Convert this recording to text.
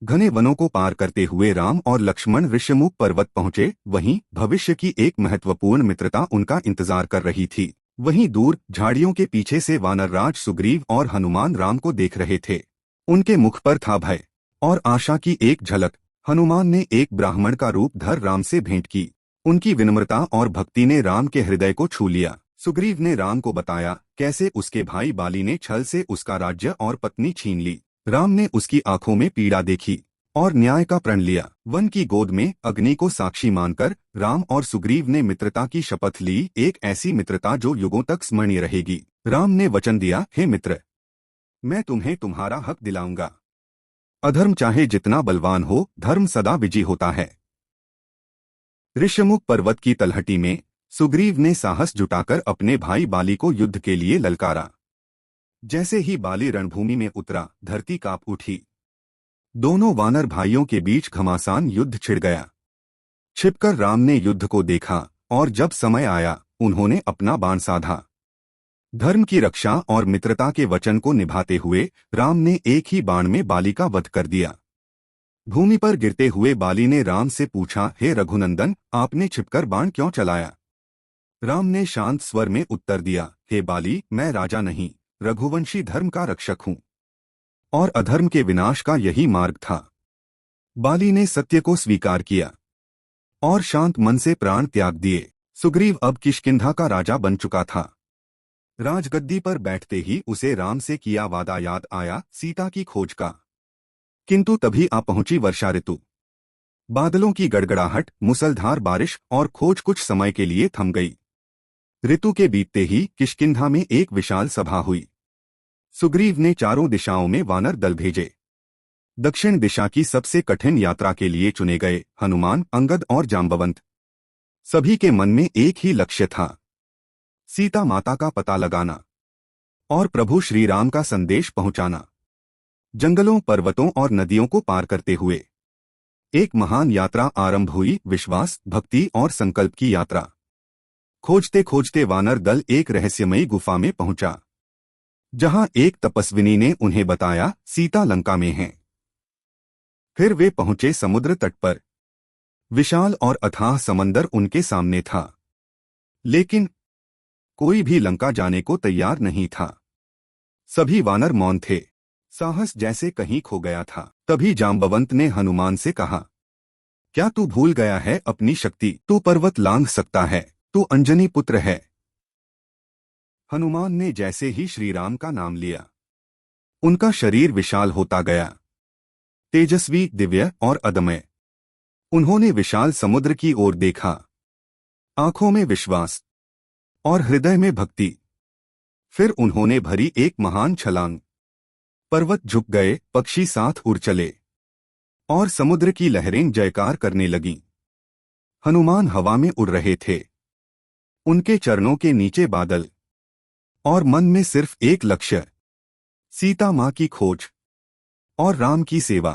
घने वनों को पार करते हुए राम और लक्ष्मण ऋष्यमुख पर्वत पहुंचे। वहीं भविष्य की एक महत्वपूर्ण मित्रता उनका इंतजार कर रही थी। वहीं दूर झाड़ियों के पीछे से वानरराज सुग्रीव और हनुमान राम को देख रहे थे। उनके मुख पर था भय और आशा की एक झलक। हनुमान ने एक ब्राह्मण का रूप धर राम से भेंट की। उनकी विनम्रता और भक्ति ने राम के हृदय को छू लिया। सुग्रीव ने राम को बताया कैसे उसके भाई बाली ने छल से उसका राज्य और पत्नी छीन ली। राम ने उसकी आंखों में पीड़ा देखी और न्याय का प्रण लिया। वन की गोद में अग्नि को साक्षी मानकर राम और सुग्रीव ने मित्रता की शपथ ली, एक ऐसी मित्रता जो युगों तक स्मरणीय रहेगी। राम ने वचन दिया, हे मित्र, मैं तुम्हें तुम्हारा हक दिलाऊंगा। अधर्म चाहे जितना बलवान हो, धर्म सदा विजयी होता है। ऋष्यमुख पर्वत की तलहटी में सुग्रीव ने साहस जुटाकर अपने भाई बाली को युद्ध के लिए ललकारा। जैसे ही बाली रणभूमि में उतरा, धरती कांप उठी। दोनों वानर भाइयों के बीच घमासान युद्ध छिड़ गया। छिपकर राम ने युद्ध को देखा और जब समय आया उन्होंने अपना बाण साधा। धर्म की रक्षा और मित्रता के वचन को निभाते हुए राम ने एक ही बाण में बाली का वध कर दिया। भूमि पर गिरते हुए बाली ने राम से पूछा, हे रघुनंदन, आपने छिपकर बाण क्यों चलाया? राम ने शांत स्वर में उत्तर दिया, हे बाली, मैं राजा नहीं, रघुवंशी धर्म का रक्षक हूँ और अधर्म के विनाश का यही मार्ग था। बाली ने सत्य को स्वीकार किया और शांत मन से प्राण त्याग दिए। सुग्रीव अब किष्किंधा का राजा बन चुका था। राजगद्दी पर बैठते ही उसे राम से किया वादा याद आया, सीता की खोज का। किंतु तभी आ पहुंची वर्षा ऋतु। बादलों की गड़गड़ाहट, मूसलधार बारिश और खोज कुछ समय के लिए थम गई। ऋतु के बीतते ही किष्किंधा में एक विशाल सभा हुई। सुग्रीव ने चारों दिशाओं में वानर दल भेजे। दक्षिण दिशा की सबसे कठिन यात्रा के लिए चुने गए हनुमान, अंगद और जाम्बवंत। सभी के मन में एक ही लक्ष्य था, सीता माता का पता लगाना और प्रभु श्री राम का संदेश पहुंचाना। जंगलों, पर्वतों और नदियों को पार करते हुए एक महान यात्रा आरंभ हुई, विश्वास, भक्ति और संकल्प की यात्रा। खोजते खोजते वानर दल एक रहस्यमयी गुफा में पहुंचा, जहां एक तपस्विनी ने उन्हें बताया, सीता लंका में है। फिर वे पहुंचे समुद्र तट पर। विशाल और अथाह समंदर उनके सामने था, लेकिन कोई भी लंका जाने को तैयार नहीं था। सभी वानर मौन थे, साहस जैसे कहीं खो गया था। तभी जाम्बवंत ने हनुमान से कहा, क्या तू भूल गया है अपनी शक्ति? तू पर्वत लांघ सकता है, तू अंजनी पुत्र है। हनुमान ने जैसे ही श्री राम का नाम लिया, उनका शरीर विशाल होता गया, तेजस्वी, दिव्य और अदम्य। उन्होंने विशाल समुद्र की ओर देखा, आंखों में विश्वास और हृदय में भक्ति। फिर उन्होंने भरी एक महान छलांग। पर्वत झुक गए, पक्षी साथ उड़ चले और समुद्र की लहरें जयकार करने लगीं। हनुमान हवा में उड़ रहे थे, उनके चरणों के नीचे बादल और मन में सिर्फ एक लक्ष्य, सीता मां की खोज और राम की सेवा।